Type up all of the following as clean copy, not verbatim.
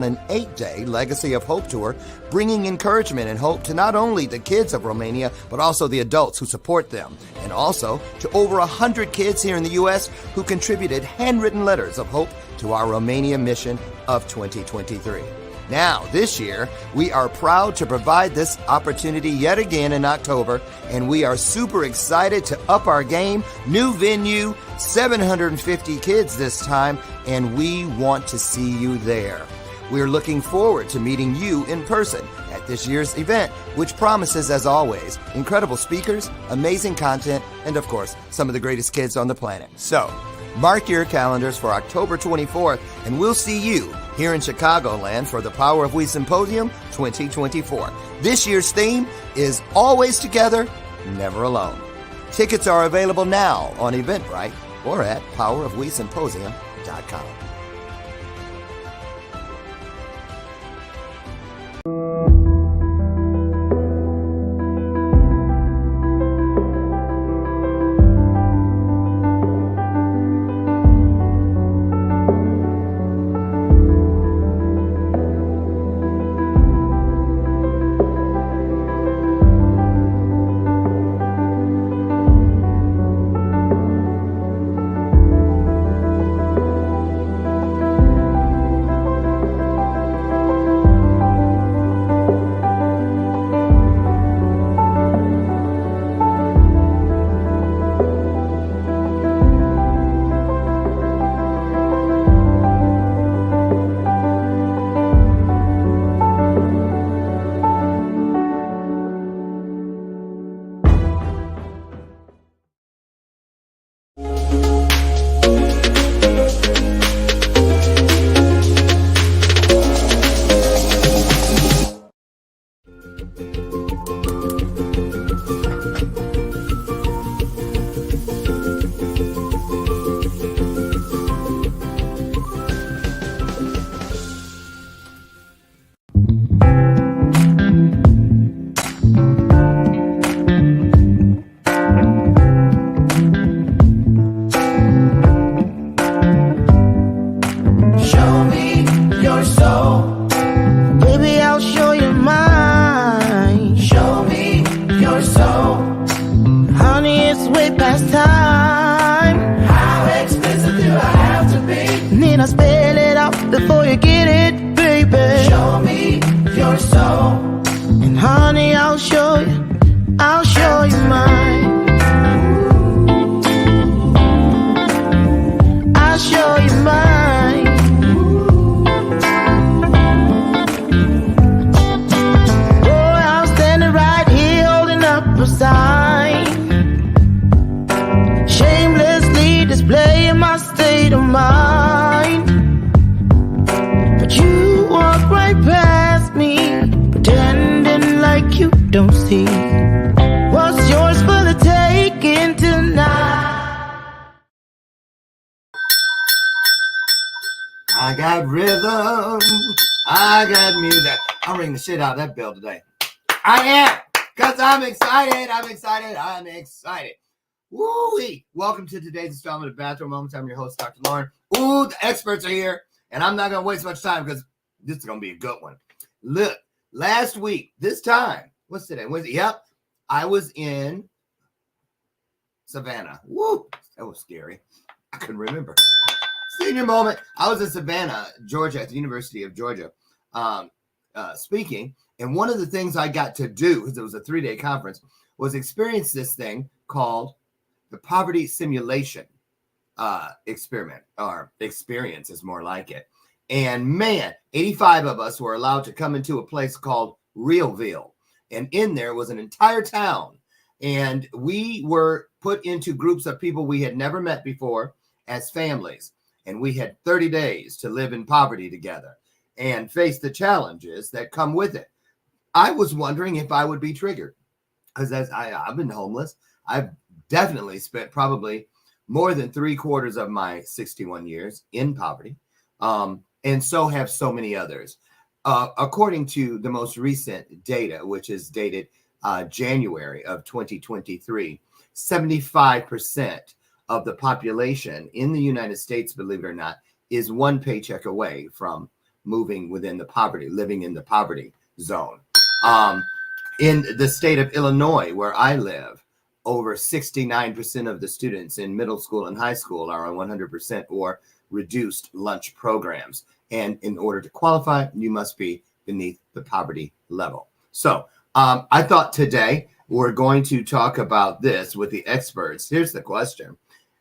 an 8-day Legacy of Hope tour, bringing encouragement and hope to not only the kids of Romania, but also the adults who support them, and also to over 100 kids here in the U.S. who contributed handwritten letters of hope to our Romania mission of 2023. Now, this year, we are proud to provide this opportunity yet again in October, and we are super excited to up our game. New venue, 750 kids this time, and we want to see you there. We're looking forward to meeting you in person at this year's event, which promises, as always, incredible speakers, amazing content, and of course, some of the greatest kids on the planet. So, mark your calendars for October 24th, and we'll see you here in Chicagoland for the Power of We Symposium 2024. This year's theme is Always Together, Never Alone. Tickets are available now on Eventbrite or at powerofwesymposium.com. I got rhythm. I got music. I'm ringing the shit out of that bell today. I am, because I'm excited. Woo-wee. Welcome to today's installment of Bathroom Moments. I'm your host, Dr. Loren. Ooh, the experts are here, and I'm not going to waste much time because this is going to be a good one. Look, last week, this time, what's today? Wednesday. Yep, I was in Savannah. Woo, that was scary. I couldn't remember. Senior moment. I was in Savannah, Georgia, at the University of Georgia, speaking. And one of the things I got to do, because it was a 3-day conference, was experience this thing called the poverty simulation experiment, or experience is more like it. And man, 85 of us were allowed to come into a place called Realville. And in there was an entire town. And we were put into groups of people we had never met before as families. And we had 30 days to live in poverty together and face the challenges that come with it. I was wondering if I would be triggered, because I've been homeless. I've definitely spent probably more than 3/4 of my 61 years in poverty. And so have so many others. According to the most recent data, which is dated January of 2023, 75% of the population in the United States, believe it or not, is one paycheck away from moving within the poverty, living in the poverty zone. In the state of Illinois, where I live, over 69% of the students in middle school and high school are on 100% or reduced lunch programs. And in order to qualify, you must be beneath the poverty level. So I thought today we're going to talk about this with the experts. Here's the question,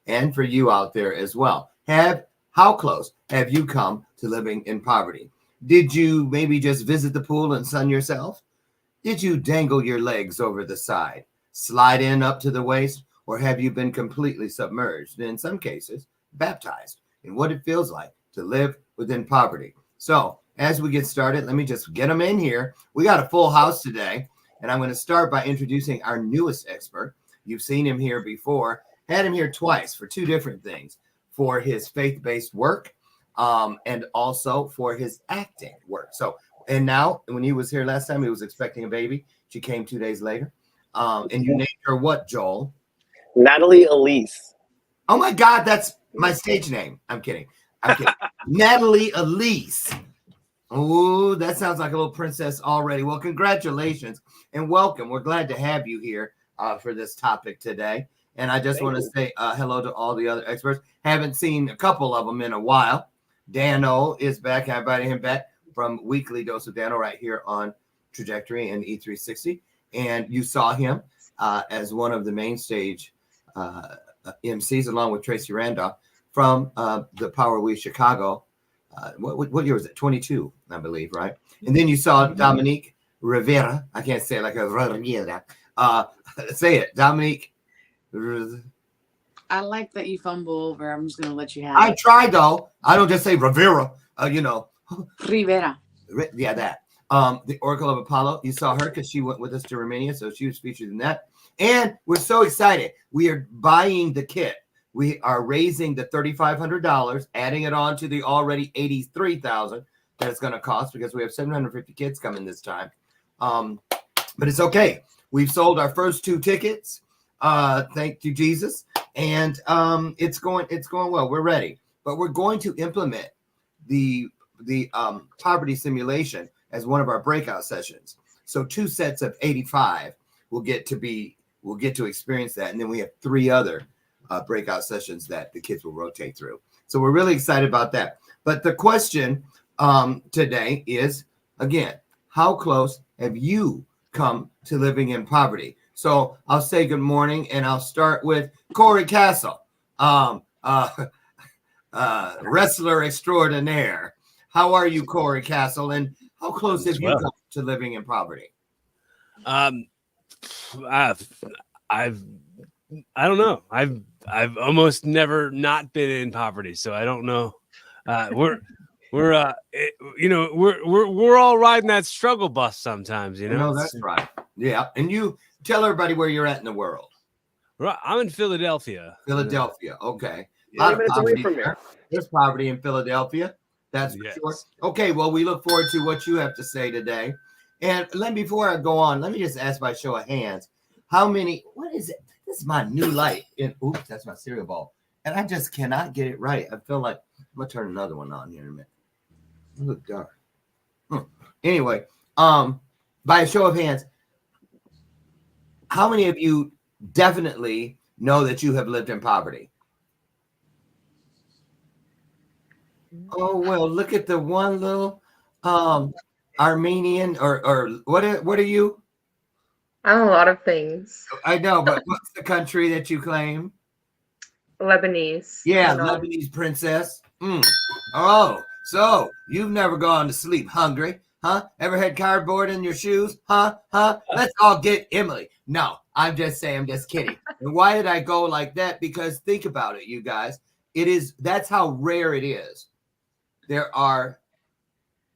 and for you out there as well. How close have you come to living in poverty? Did you maybe just visit the pool and sun yourself? Did you dangle your legs over the side, slide in up to the waist, or have you been completely submerged, and in some cases, baptized in what it feels like to live within poverty? So as we get started, let me just get them in here. We got a full house today, and I'm going to start by introducing our newest expert. You've seen him here before, had him here twice for two different things, for his faith-based work and also for his acting work. So, and now when he was here last time, he was expecting a baby. She came 2 days later. And you named her what, Joel? Natalie Elise. Oh my God, that's my stage name. I'm kidding. Natalie Elise. Oh, that sounds like a little princess already. Well, congratulations and welcome. We're glad to have you here for this topic today. And I just want to say hello to all the other experts. Haven't seen a couple of them in a while. Dano is back. I invited him back from Weekly Dose of Dano right here on Trajectory and E360. And you saw him as one of the main stage MCs, along with Tracy Randolph from the Power We Chicago. What year was it? 22, I believe, right? And then you saw Dominique Rivera. I can't say it like a Rivera. Say it, Dominique. I like that you fumble over. I'm just going to let you have I it. tried, though. I don't just say Rivera, Rivera. Yeah, that. The Oracle of Apollo. You saw her because she went with us to Romania, so she was featured in that. And we're so excited. We are buying the kit. We are raising the $3,500, adding it on to the already $83,000 that it's going to cost because we have 750 kids coming this time. But it's okay. We've sold our first 2 tickets. Thank you, Jesus. And it's going well. We're ready. But we're going to implement the poverty simulation as one of our breakout sessions. So 2 sets of 85 will get to experience that. And then we have 3 other breakout sessions that the kids will rotate through. So we're really excited about that. But the question today is, again, how close have you come to living in poverty? So I'll say good morning, and I'll start with Corey Castle, wrestler extraordinaire. How are you, Corey Castle? And how close have you come to living in poverty? I don't know. I've almost never not been in poverty, so I don't know. We're all riding that struggle bus sometimes, No, that's right. Yeah, and you tell everybody where you're at in the world. Right, I'm in Philadelphia. Philadelphia, okay. A lot of minutes away from here. There's poverty in Philadelphia. That's for sure. Okay, well, we look forward to what you have to say today. And before I go on, let me just ask by show of hands, how many? What is it? This is my new light. Oops, that's my cereal bowl. And I just cannot get it right. I feel like I'm going to turn another one on here in a minute. It looks dark. Anyway, by a show of hands, how many of you definitely know that you have lived in poverty? Oh, well, look at the one little Armenian or what are you? I'm a lot of things. I know, but what's the country that you claim? Lebanese. Yeah, Lebanese princess. Oh, so you've never gone to sleep hungry, huh? Ever had cardboard in your shoes, huh? Let's all get Emily. No, I'm just kidding. And why did I go like that? Because think about it, you guys. That's how rare it is. There are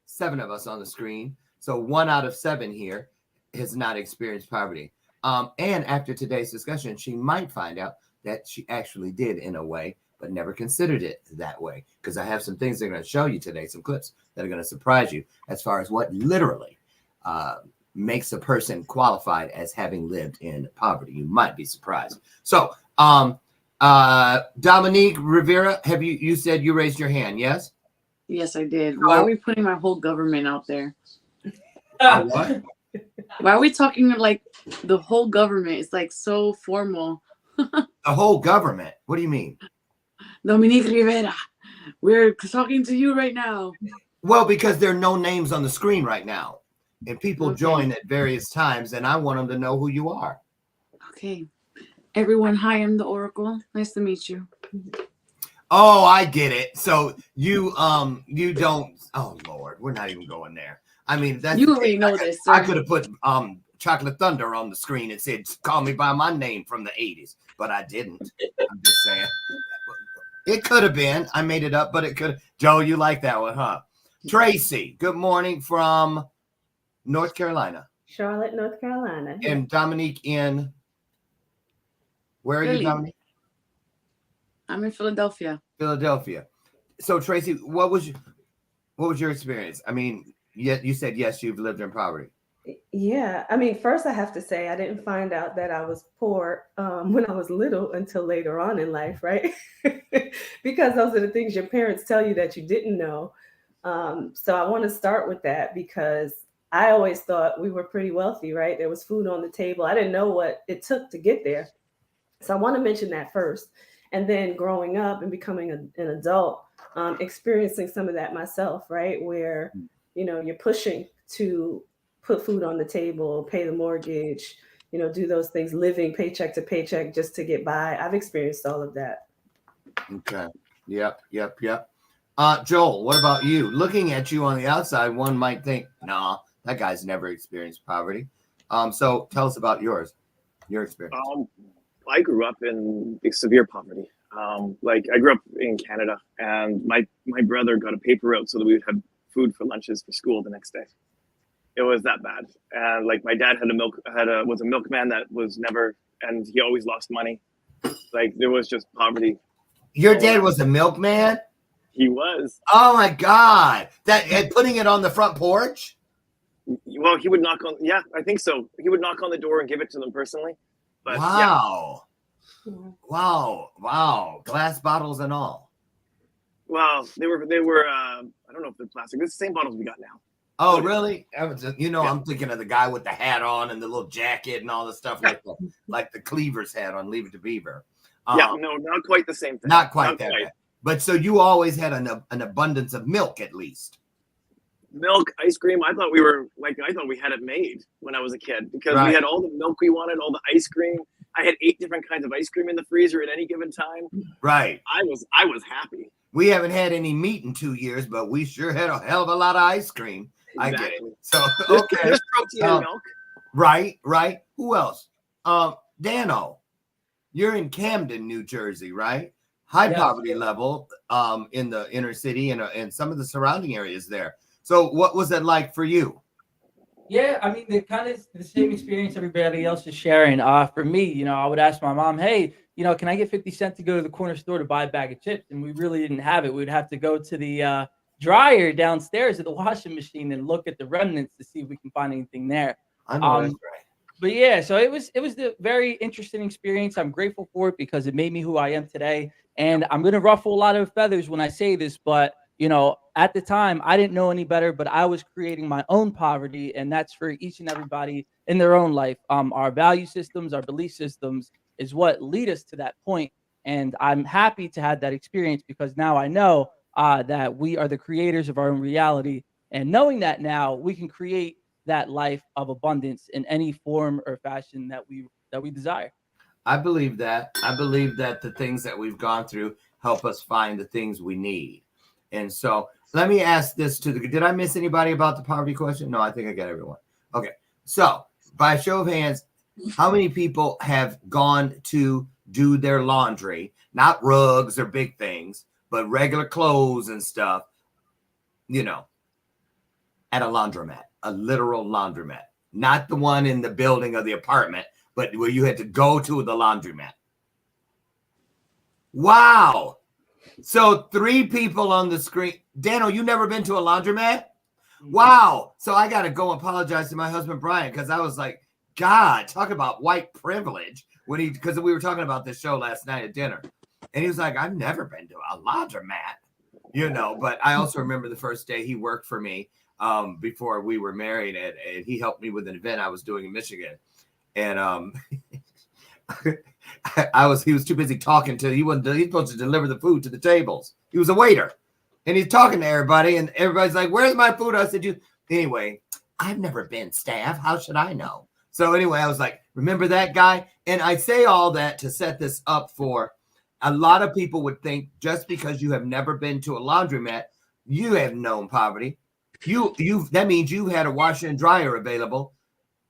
7 of us on the screen. So 1 out of 7 here has not experienced poverty. And after today's discussion, she might find out that she actually did in a way, but never considered it that way. Because I have some things that are going to show you today, some clips that are going to surprise you as far as what literally makes a person qualified as having lived in poverty. You might be surprised. So, Dominique Rivera, you said you raised your hand, yes? Yes, I did. Why are we putting my whole government out there? What? Why are we talking like the whole government? It's like so formal. The whole government. What do you mean? Dominique Rivera, we're talking to you right now. Well, because there are no names on the screen right now, and people join at various times, and I want them to know who you are. Okay. Everyone, hi, I'm the Oracle. Nice to meet you. Oh, I get it. So you don't. Oh Lord, we're not even going there. I mean, that's you already know this. Sir. I could have put Chocolate Thunder on the screen and said, "Call me by my name" from the '80s, but I didn't. I'm just saying. It could have been. I made it up, but it could. Joe, you like that one, huh? Tracy, good morning from North Carolina. Charlotte, North Carolina. And Dominique in. Where are you, Dominique? I'm in Philadelphia. Philadelphia. So Tracy, what was your experience? I mean, you said yes, you've lived in poverty. Yeah, I mean, first I have to say I didn't find out that I was poor when I was little until later on in life, right? Because those are the things your parents tell you that you didn't know. So I want to start with that because I always thought we were pretty wealthy, right? There was food on the table. I didn't know what it took to get there. So I want to mention that first. And then growing up and becoming an adult, experiencing some of that myself, right? Where, you're pushing to put food on the table, pay the mortgage, do those things, living paycheck to paycheck just to get by. I've experienced all of that. Okay. Yep. Joel, what about you? Looking at you on the outside, one might think, nah, that guy's never experienced poverty. So tell us about your experience. I grew up in severe poverty. I grew up in Canada, and my brother got a paper route so that we would have food for lunches for school the next day. It was that bad. And my dad was a milkman that was never, and he always lost money. There was just poverty. Your dad was a milkman? He was. Oh my God. That putting it on the front porch? Well, he would knock on, yeah, I think so. He would knock on the door and give it to them personally. But wow. Yeah. Wow. Glass bottles and all. Well, they were I don't know if they're plastic. It's the same bottles we got now. Oh, really? I'm thinking of the guy with the hat on and the little jacket and all the stuff like the Cleaver's hat on Leave It to Beaver. Yeah, no, not quite the same thing. Not quite that bad. But so you always had an abundance of milk, at least. Milk, ice cream. I thought we had it made when I was a kid because we had all the milk we wanted, all the ice cream. I had 8 different kinds of ice cream in the freezer at any given time. Right. I was happy. We haven't had any meat in 2 years, but we sure had a hell of a lot of ice cream. Exactly. I get it. So okay. There's protein in milk. Right. Who else? Dano, you're in Camden, New Jersey, right? High poverty level in the inner city and some of the surrounding areas there. So what was it like for you? Yeah, I mean, the same experience everybody else is sharing. For me, I would ask my mom, hey, can I get 50 cents to go to the corner store to buy a bag of chips? And we really didn't have it. We'd have to go to the dryer downstairs at the washing machine and look at the remnants to see if we can find anything there. I know that's right. But yeah, so it was the very interesting experience. I'm grateful for it because it made me who I am today. And I'm going to ruffle a lot of feathers when I say this, but at the time I didn't know any better, but I was creating my own poverty, and that's for each and everybody in their own life. Our value systems, our belief systems is what lead us to that point. And I'm happy to have that experience because now I know that we are the creators of our own reality. And knowing that now, we can create that life of abundance in any form or fashion that we desire. I believe that. I believe that the things that we've gone through help us find the things we need. And so let me ask this did I miss anybody about the poverty question? No, I think I got everyone. Okay. So by show of hands, how many people have gone to do their laundry, not rugs or big things, but regular clothes and stuff, at a laundromat, a literal laundromat, not the one in the building of the apartment, but where you had to go to the laundromat? Wow. So 3 people on the screen. Dano, you never been to a laundromat? Wow. So I got to go apologize to my husband, Brian, because I was like, God, talk about white privilege because we were talking about this show last night at dinner. And he was like, I've never been to a laundromat. But I also remember the first day he worked for me before we were married, and he helped me with an event I was doing in Michigan. And he was too busy talking to, he's supposed to deliver the food to the tables. He was a waiter and he's talking to everybody, and everybody's like, where's my food? I said, anyway, I've never been staff. How should I know? So anyway, I was like, remember that guy? And I say all that to set this up for a lot of people would think just because you have never been to a laundromat, you have known poverty. That means you had a washer and dryer available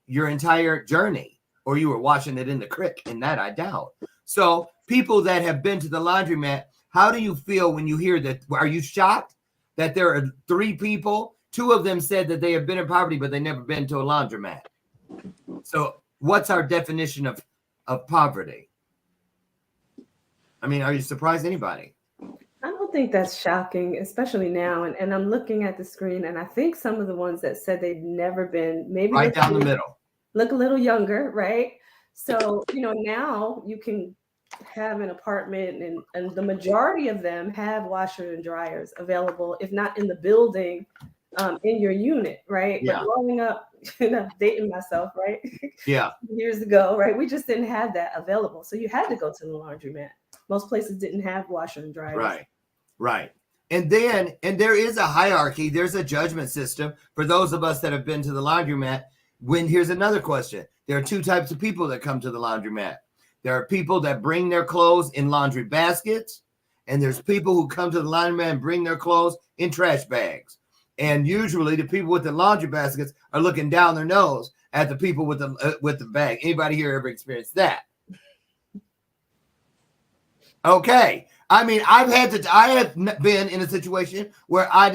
your entire journey, or you were washing it in the creek, and that I doubt. So people that have been to the laundromat, how do you feel when you hear that? Are you shocked that there are 3 people? 2 of them said that they have been in poverty, but they never been to a laundromat. So what's our definition of poverty? I mean, are you surprised anybody? I don't think that's shocking, especially now. And I'm looking at the screen, and I think some of the ones that said they've never been, maybe right down the middle, look a little younger, right? So, now you can have an apartment, and the majority of them have washer and dryers available, if not in the building, in your unit, right? Yeah. But growing up, dating myself, right? Yeah. Years ago, right? We just didn't have that available. So you had to go to the laundromat. Most places didn't have washer and dryers. Right. And there is a hierarchy. There's a judgment system for those of us that have been to the laundromat. Here's another question. There are 2 types of people that come to the laundromat. There are people that bring their clothes in laundry baskets, and there's people who come to the laundromat and bring their clothes in trash bags. And usually the people with the laundry baskets are looking down their nose at the people with the bag. Anybody here ever experienced that? Okay. I mean, I have been in a situation where I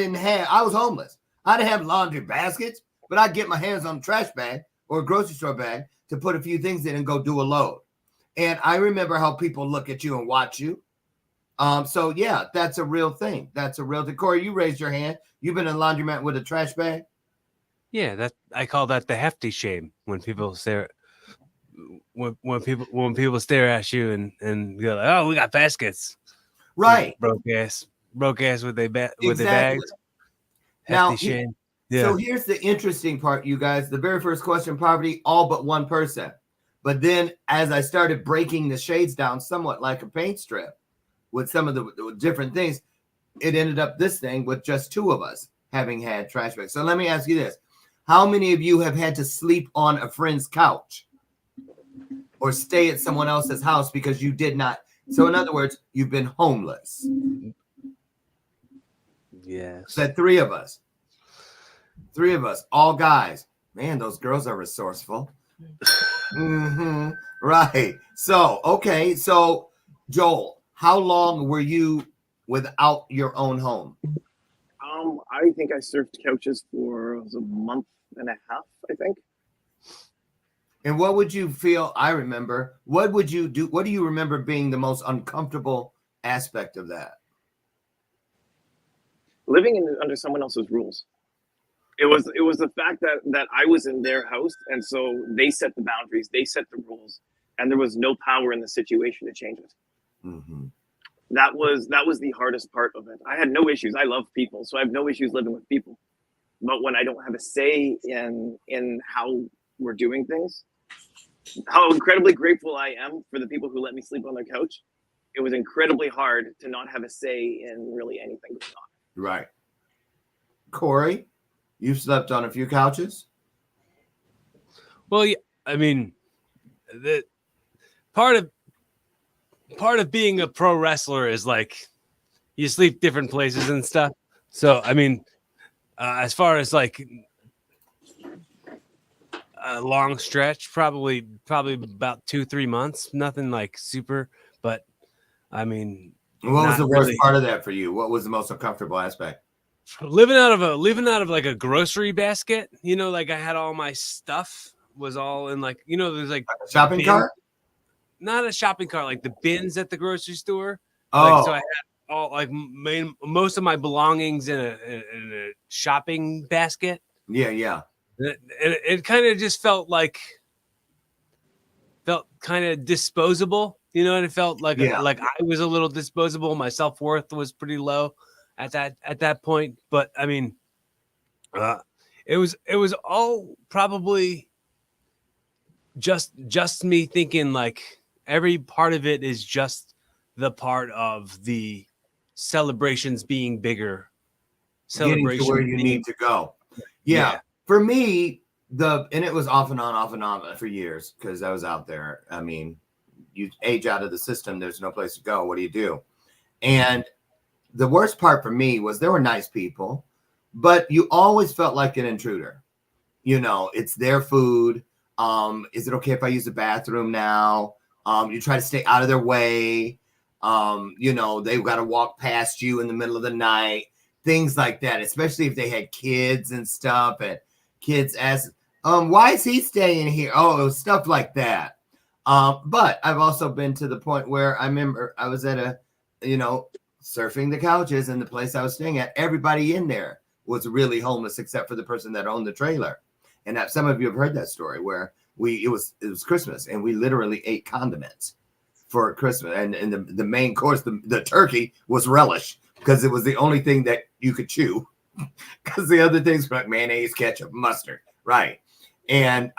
was homeless. I didn't have laundry baskets, but I'd get my hands on a trash bag or a grocery store bag to put a few things in and go do a load. And I remember how people look at you and watch you. So yeah, that's a real thing. Corey, you raised your hand. You've been in a laundromat with a trash bag? Yeah, I call that the hefty shame when people stare. When people stare at you and go like, oh, we got baskets, right? Broke ass with their exactly. bags. Now, hefty shame. Yeah. So here's the interesting part, you guys. The very first question, poverty, all but 1%. But then as I started breaking the shades down somewhat like a paint strip with some of the different things, it ended up this thing with just 2 of us having had trash bags. So let me ask you this. How many of you have had to sleep on a friend's couch or stay at someone else's house because you did not? So in other words, you've been homeless. Yes. Said 3 of us. 3 of us, all guys. Man, those girls are resourceful. Mm-hmm. Right. So, okay. So, Joel, how long were you without your own home? I think I surfed couches for a month and a half, I think. And what would you feel? I remember. What would you do? What do you remember being the most uncomfortable aspect of that? Living under someone else's rules. It was the fact that I was in their house, and so they set the boundaries, they set the rules, and there was no power in the situation to change it. Mm-hmm. That was the hardest part of it. I had no issues. I love people, so I have no issues living with people. But when I don't have a say in how we're doing things, how incredibly grateful I am for the people who let me sleep on their couch, it was incredibly hard to not have a say in really anything going on. Right. Corey, you've slept on a few couches? Well, yeah, I mean, the part of being a pro wrestler is like you sleep different places and stuff. So, I mean, as far as like a long stretch, probably about 2-3 months, nothing like super, but I mean, what was the worst part of that for you? What was the most uncomfortable aspect? Living out of like a grocery basket, like I had all my stuff was all in like, there's like a shopping cart? Not a shopping cart, like the bins at the grocery store. Oh, like, so I had all like most of my belongings in a shopping basket. Yeah. It kind of just felt kind of disposable, and it felt like like I was a little disposable. My self-worth was pretty low, at that point. But I mean, it was all probably just me thinking like every part of it is just the part of the celebrations being bigger, Getting to where celebrations you being, need to go. Yeah. For me, and it was off and on for years because I was out there. I mean, you age out of the system, there's no place to go. What do you do? And the worst part for me was there were nice people, but you always felt like an intruder. You know, it's their food. Is it okay if I use the bathroom now? You try to stay out of their way. You know, they've got to walk past you in the middle of the night, things like that, especially if they had kids and stuff. And kids ask, why is he staying here? Oh, stuff like that. But I've also been to the point where I remember I was at surfing the couches, and the place I was staying at, everybody in there was really homeless except for the person that owned the trailer. And that, some of you have heard that story where it was Christmas and we literally ate condiments for Christmas. And the main course, the turkey was relish because it was the only thing that you could chew because the other things were like mayonnaise, ketchup, mustard. Right. And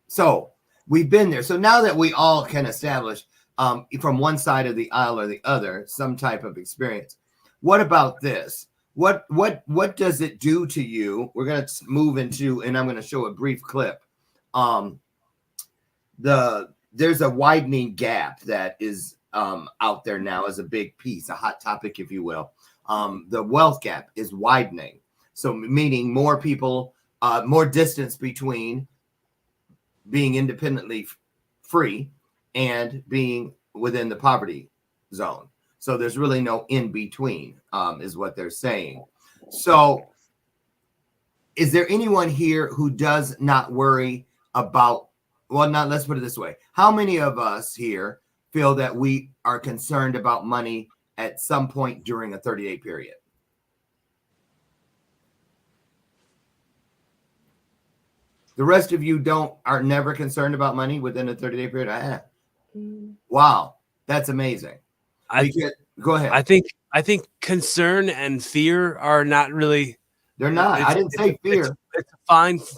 so we've been there. So now that we all can establish from one side of the aisle or the other, some type of experience. What about this? What does it do to you? We're going to move into, and I'm going to show a brief clip. There's a widening gap that is out there now as a big piece, a hot topic, if you will. The wealth gap is widening. So meaning more people, more distance between being independently free and being within the poverty zone. So there's really no in between, is what they're saying. So is there anyone here who does not worry about, well, not, let's put it this way. How many of us here feel that we are concerned about money at some point during a 30-day period? The rest of you are never concerned about money within a 30-day period? Wow, that's amazing. Go ahead. I think concern and fear are not really. They're not. I didn't say fear. It's a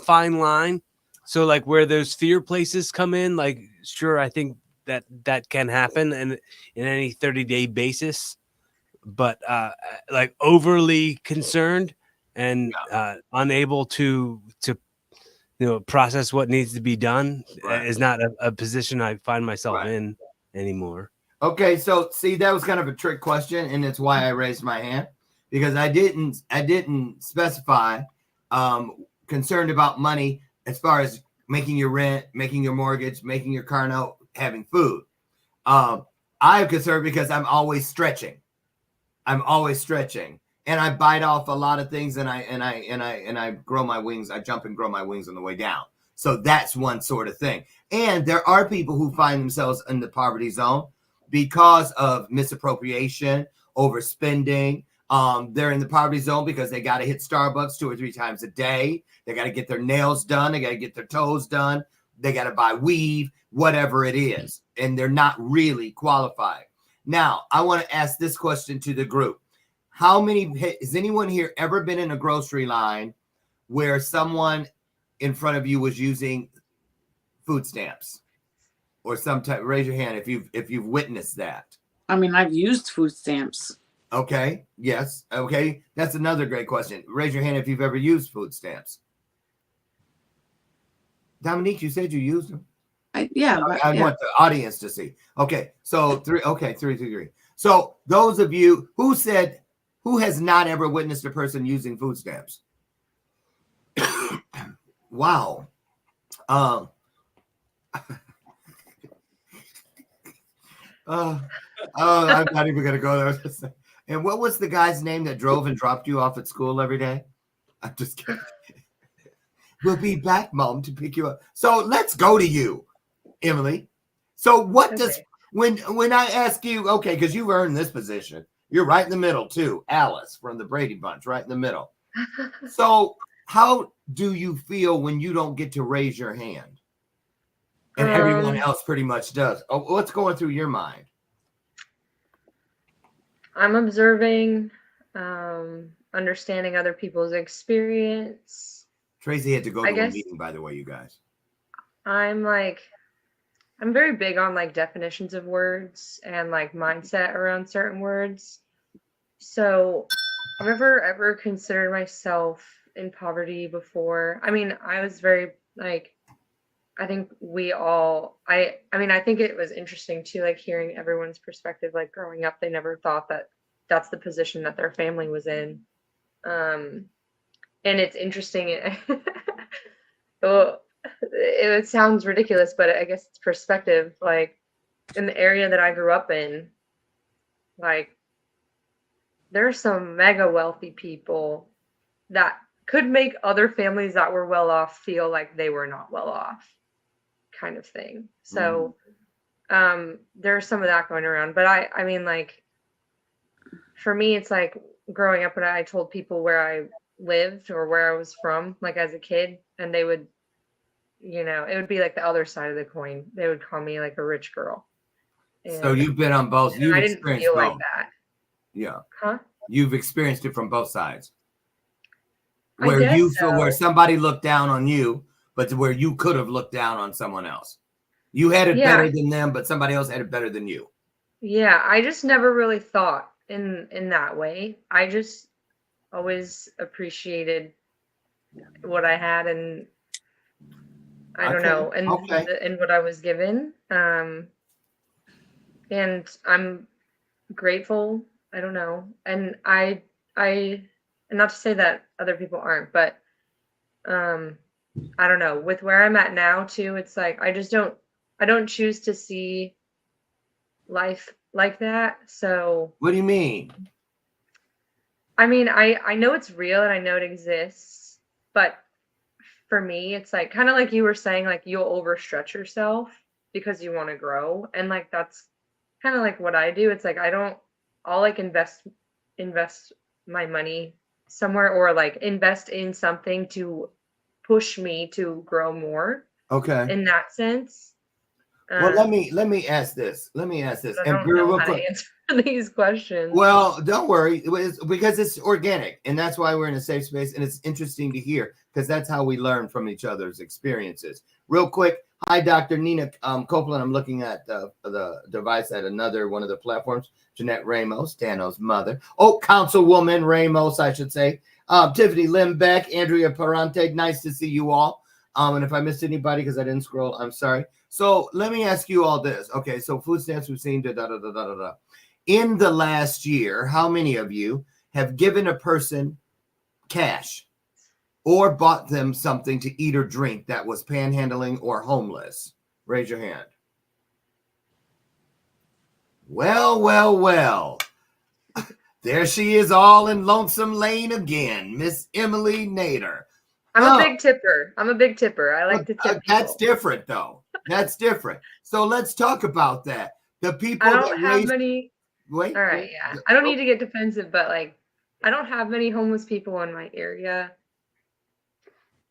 fine line. So like where those fear places come in, like sure, I think that can happen and in any 30-day basis, but like overly concerned and unable to process what needs to be done is not a position I find myself in anymore. Okay, so see, that was kind of a trick question, and it's why I raised my hand, because I didn't specify concerned about money as far as making your rent, making your mortgage, making your car note, having food. I'm concerned because I'm always stretching. And I bite off a lot of things, and I grow my wings. I jump and grow my wings on the way down. So that's one sort of thing. And there are people who find themselves in the poverty zone because of misappropriation, overspending. They're in the poverty zone because they got to hit Starbucks 2 or 3 times a day. They got to get their nails done. They got to get their toes done. They got to buy weave, whatever it is. And they're not really qualified. Now, I want to ask this question to the group. Has anyone here ever been in a grocery line where someone in front of you was using food stamps or some type? Raise your hand if you've witnessed that. I mean, I've used food stamps. Okay. Yes. Okay. That's another great question. Raise your hand if you've ever used food stamps. Dominique, you said you used them. I want the audience to see. Okay. So 3. Okay. 3. So those of you who has not ever witnessed a person using food stamps? Wow. I'm not even going to go there. And what was the guy's name that drove and dropped you off at school every day? I'm just kidding. We'll be back, Mom, to pick you up. So let's go to you, Emily. So what does, when I ask you, okay, because you've earned this position, you're right in the middle too. Alice from the Brady Bunch, right in the middle. So how do you feel when you don't get to raise your hand? And everyone else pretty much does. What's going through your mind? I'm observing understanding other people's experience. Tracy had to go I to a guess meeting, by the way, you guys. I'm like, I'm very big on like definitions of words and like mindset around certain words. So I've never ever considered myself in poverty before. I mean, I was very like, I think we all, I mean, I think it was interesting too, like hearing everyone's perspective, like growing up, they never thought that that's the position that their family was in. Um, and it's interesting. Well, it sounds ridiculous, but I guess it's perspective. Like in the area that I grew up in, like there's some mega wealthy people that could make other families that were well off feel like they were not well off, kind of thing. So there's some of that going around. But I mean, like for me, it's like growing up when I told people where I lived or where I was from, like as a kid, and they would, it would be like the other side of the coin. They would call me like a rich girl. So And you've been on both. You've I didn't experienced feel both. like that. Yeah. Huh? You've experienced it from both sides. I Where guess where so. somebody looked down on you, but to where you could have looked down on someone else. You had it Yeah. better than them, but somebody else had it better than you. Yeah, I just never really thought in that way. I just always appreciated what I had, and I don't Okay. know, and Okay. and what I was given. And I'm grateful. I don't know. And and not to say that other people aren't, but I don't know. With where I'm at now too, it's like I don't choose to see life like that. So What do you mean? I mean, I know it's real and I know it exists, but for me, it's like kind of like you were saying, like you'll overstretch yourself because you want to grow, and like that's kind of like what I do. It's like I'll like invest my money somewhere or like invest in something to push me to grow more Okay. in that sense. Well, let me ask this. Let me ask this. I And don't know real how to quick. answer these questions. Well, don't worry, because it's organic, and that's why we're in a safe space, and it's interesting to hear because that's how we learn from each other's experiences. Real quick, hi, Dr. Nina Copeland. I'm looking at the device at another one of the platforms. Jeanette Ramos, Dano's mother. Oh, Councilwoman Ramos, I should say. Tiffany Limbeck, Andrea Parente. Nice to see you all. And if I missed anybody because I didn't scroll, I'm sorry. So let me ask you all this. Okay, so food stamps we've seen. Da da da da da da. In the last year, how many of you have given a person cash or bought them something to eat or drink that was panhandling or homeless? Raise your hand. Well. There she is, all in Lonesome Lane again, Miss Emily Nader. I'm a big tipper. I like to tip people. That's different, though. That's different. So let's talk about that. The people I don't that have raise... many. Wait. All right, yeah. I don't need to get defensive, but like, I don't have many homeless people in my area.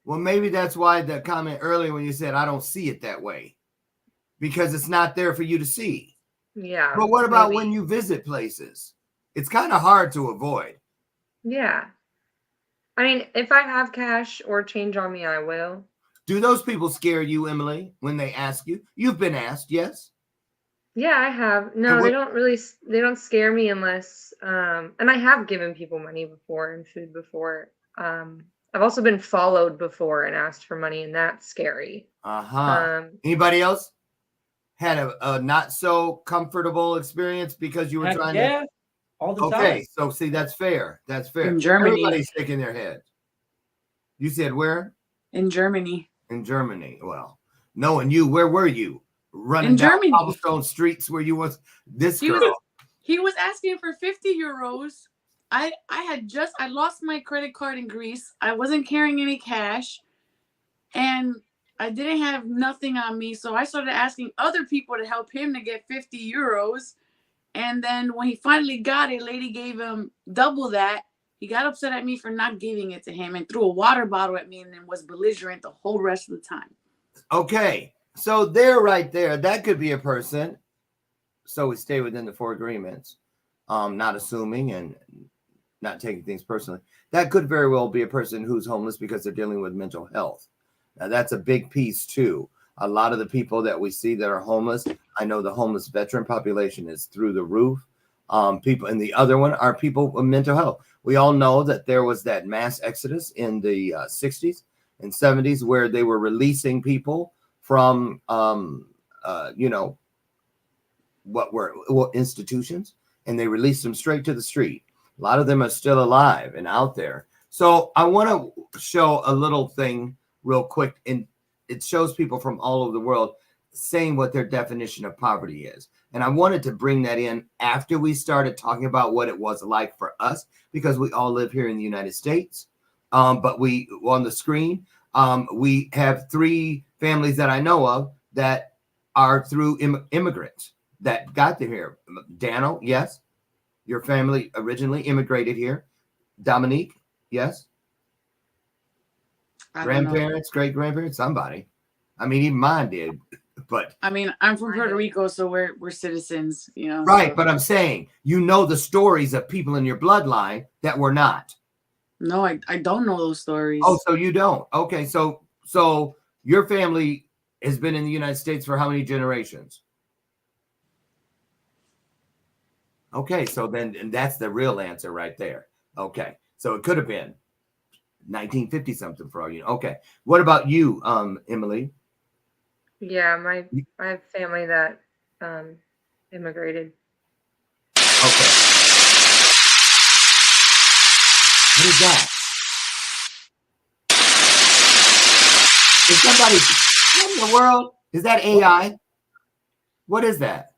Well, maybe that's why the comment earlier when you said, I don't see it that way. Because it's not there for you to see. Yeah. But what about maybe. when you visit places? It's kind of hard to avoid. Yeah. I mean, if I have cash or change on me, I will. Do those people scare you, Emily, when they ask you? You've been asked, yes? Yeah, I have. No, they don't scare me unless, and I have given people money before and food before. I've also been followed before and asked for money, and that's scary. Anybody else had a not so comfortable experience because you were trying to? All the time. Okay, so see, that's fair. That's fair. In Germany. Everybody's shaking their head. You said where? In Germany. In Germany. Well, knowing you, where were you? Running In down Germany. cobblestone streets where you was this girl. He was asking for 50 euros. I lost my credit card in Greece. I wasn't carrying any cash. And I didn't have nothing on me. So I started asking other people to help him to get 50 euros. And then when he finally got it, lady gave him double that. He got upset at me for not giving it to him and threw a water bottle at me and then was belligerent the whole rest of the time. Okay, so there, right there, that could be a person. So we stay within the 4 agreements. Not assuming and not taking things personally, that could very well be a person who's homeless because they're dealing with mental health. Now, that's a big piece too. A lot of the people that we see that are homeless, I know the homeless veteran population is through the roof. People, and the other one are people with mental health. We all know that there was that mass exodus in the 60s and 70s where they were releasing people from, institutions, and they released them straight to the street. A lot of them are still alive and out there. So I want to show a little thing real quick, and it shows people from all over the world saying what their definition of poverty is. And I wanted to bring that in after we started talking about what it was like for us, because we all live here in the United States. But we, on the screen, we have 3 families that I know of that are through immigrants that got here. Dano, yes. Your family originally immigrated here. Dominique, yes. Grandparents, great-grandparents, somebody. I mean, even mine did. But I mean, I'm from Puerto Rico, so we're citizens, you know. Right, so. but I'm saying, you know the stories of people in your bloodline that were not. No, I don't know those stories. Oh, so you don't. Okay, so your family has been in the United States for how many generations? Okay, so then and that's the real answer right there. Okay, so it could have been 1950 something for all you know. Okay, what about you, Emily? Yeah, I have family that immigrated. Okay. What is that? Is somebody, what in the world? Is that AI? What is that?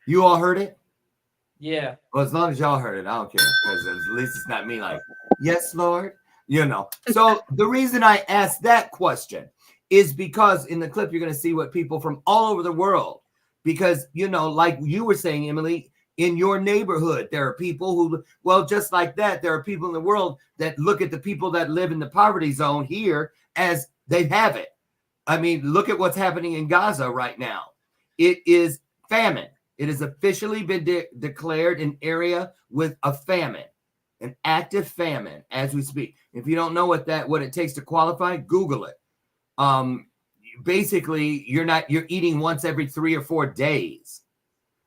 You all heard it? Yeah. Well, as long as y'all heard it, I don't care. Because at least it's not me like, yes, Lord. You know. So the reason I asked that question is because in the clip, you're going to see what people from all over the world, because, you know, like you were saying, Emily, in your neighborhood, there are people who, well, just like that, there are people in the world that look at the people that live in the poverty zone here as they have it. I mean, look at what's happening in Gaza right now. It is famine. It has officially been declared an area with a famine, an active famine as we speak. If you don't know what it takes to qualify, Google it. Basically, you're eating once every 3 or 4 days.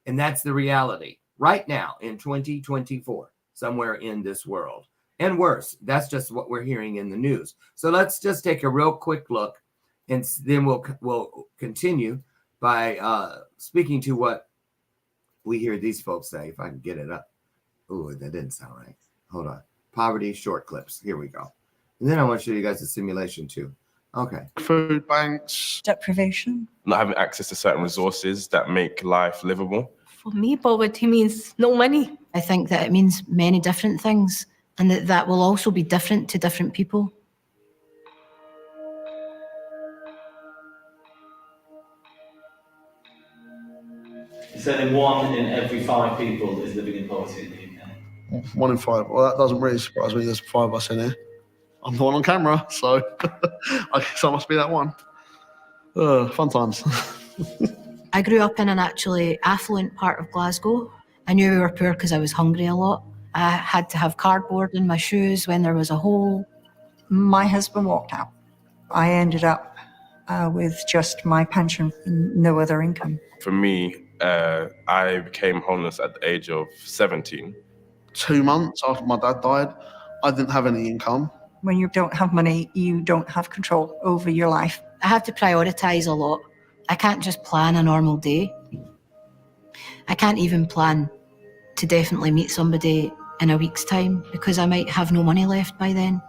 And that's the reality right now in 2024, somewhere in this world. And worse, that's just what we're hearing in the news. So let's just take a real quick look, and then we'll continue by speaking to what we hear these folks say. If I can get it up. Oh, that didn't sound right. Hold on. Poverty short clips. Here we go. And then I want to show you guys the simulation too. Okay. Food banks. Deprivation. Not having access to certain resources that make life livable. For me, poverty means no money. I think that it means many different things, and that will also be different to different people. Saying 1 in every 5 people is living in poverty in the UK. 1 in 5. Well, that doesn't really surprise me. There's 5 of us in here. I'm the one on camera, so I guess I must be that one. Fun times. I grew up in an actually affluent part of Glasgow. I knew we were poor because I was hungry a lot. I had to have cardboard in my shoes when there was a hole. My husband walked out. I ended up with just my pension and no other income. For me, I became homeless at the age of 17. 2 months after my dad died, I didn't have any income. When you don't have money, you don't have control over your life. I have to prioritize a lot. I can't just plan a normal day. I can't even plan to definitely meet somebody in a week's time because I might have no money left by then.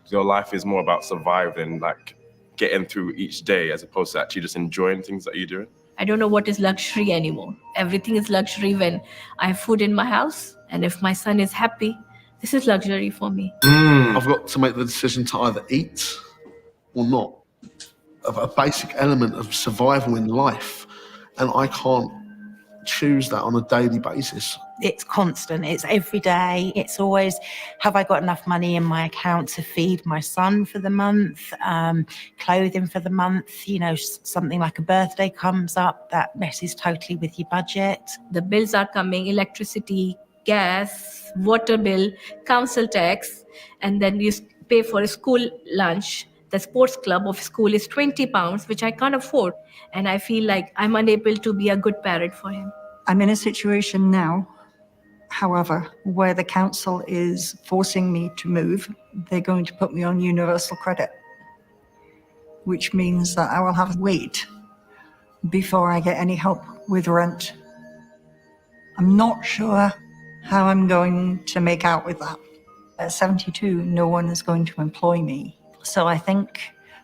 Your life is more about surviving, like getting through each day, as opposed to actually just enjoying things that you're doing. I don't know what is luxury anymore. Everything is luxury when I have food in my house, and if my son is happy, this is luxury for me. I've got to make the decision to either eat or not. A basic element of survival in life, and I can't choose that on a daily basis. It's constant, it's every day, it's always, have I got enough money in my account to feed my son for the month, clothing for the month, you know, something like a birthday comes up, that messes totally with your budget. The bills are coming, electricity, gas, water bill, council tax, and then you pay for a school lunch. The sports club of school is £20, which I can't afford. And I feel like I'm unable to be a good parent for him. I'm in a situation now, however, where the council is forcing me to move. They're going to put me on universal credit, which means that I will have to wait before I get any help with rent. I'm not sure how I'm going to make out with that. At 72, no one is going to employ me. So I think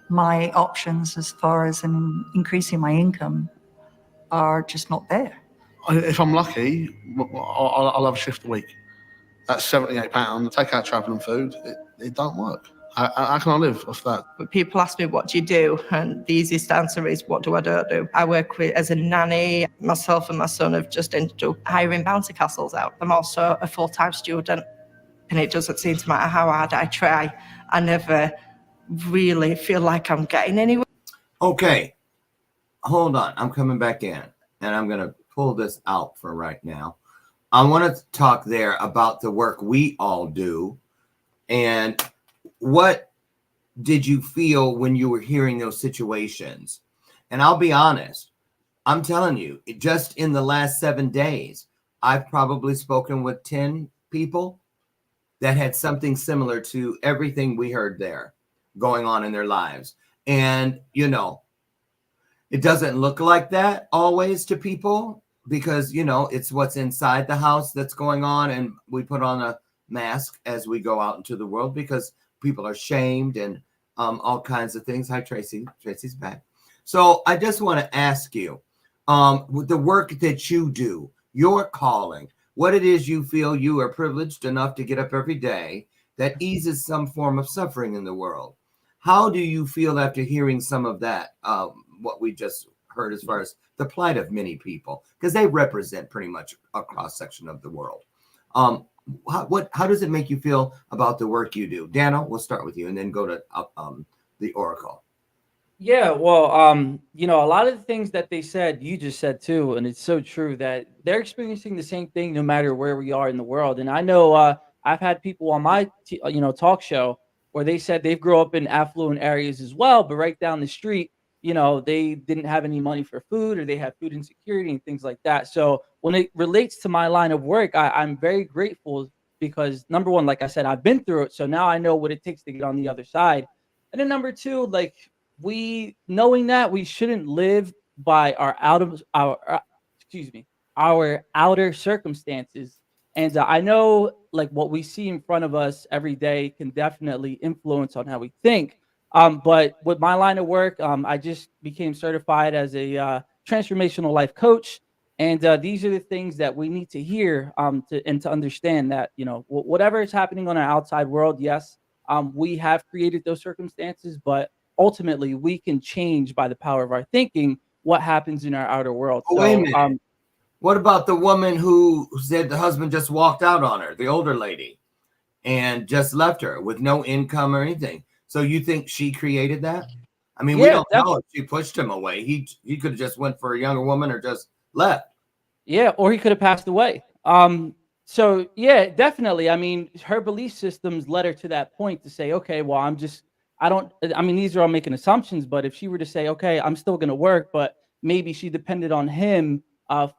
my options as far as increasing my income are just not there. If I'm lucky, I'll have a shift a week. That's £78. Take out travel and food. It don't work. How can I live off that? But people ask me, what do you do? And the easiest answer is, what do I don't do? I work as a nanny. Myself and my son have just ended up hiring bouncy castles out. I'm also a full-time student, and it doesn't seem to matter how hard I try. I never really feel like I'm getting anywhere. Okay, hold on. I'm coming back in, and I'm going to pull this out for right now. I want to talk there about the work we all do, and what did you feel when you were hearing those situations? And I'll be honest, I'm telling you, just in the last 7 days, I've probably spoken with 10 people that had something similar to everything we heard there going on in their lives. And, you know, it doesn't look like that always to people because, you know, it's what's inside the house that's going on. And we put on a mask as we go out into the world because people are shamed and all kinds of things. Hi, Tracy. Tracy's back. So I just want to ask you, with the work that you do, your calling, what it is you feel you are privileged enough to get up every day that eases some form of suffering in the world. How do you feel after hearing some of that, what we just heard as far as the plight of many people? Because they represent pretty much a cross-section of the world. How does it make you feel about the work you do? Dana, we'll start with you and then go to the Oracle. Yeah, well, you know, a lot of the things that they said, you just said too, and it's so true that they're experiencing the same thing no matter where we are in the world. And I know I've had people on my talk show where they said they've grown up in affluent areas as well, but right down the street, you know, they didn't have any money for food or they have food insecurity and things like that. So when it relates to my line of work, I'm very grateful because number one, like I said, I've been through it. So now I know what it takes to get on the other side. And then number two, like knowing that we shouldn't live by our outer circumstances. And I know like what we see in front of us every day can definitely influence on how we think. But with my line of work, I just became certified as a transformational life coach. And these are the things that we need to hear to understand that, you know, whatever is happening on our outside world, yes, we have created those circumstances, but ultimately we can change by the power of our thinking what happens in our outer world. Oh, wait a minute. What about the woman who said the husband just walked out on her, the older lady, and just left her with no income or anything? So you think she created that? I mean, we don't know if she pushed him away. He could have just went for a younger woman or just left. Yeah, or he could have passed away. So yeah, definitely. I mean, her belief systems led her to that point to say, okay, well, I mean, these are all making assumptions, but if she were to say, okay, I'm still going to work, but maybe she depended on him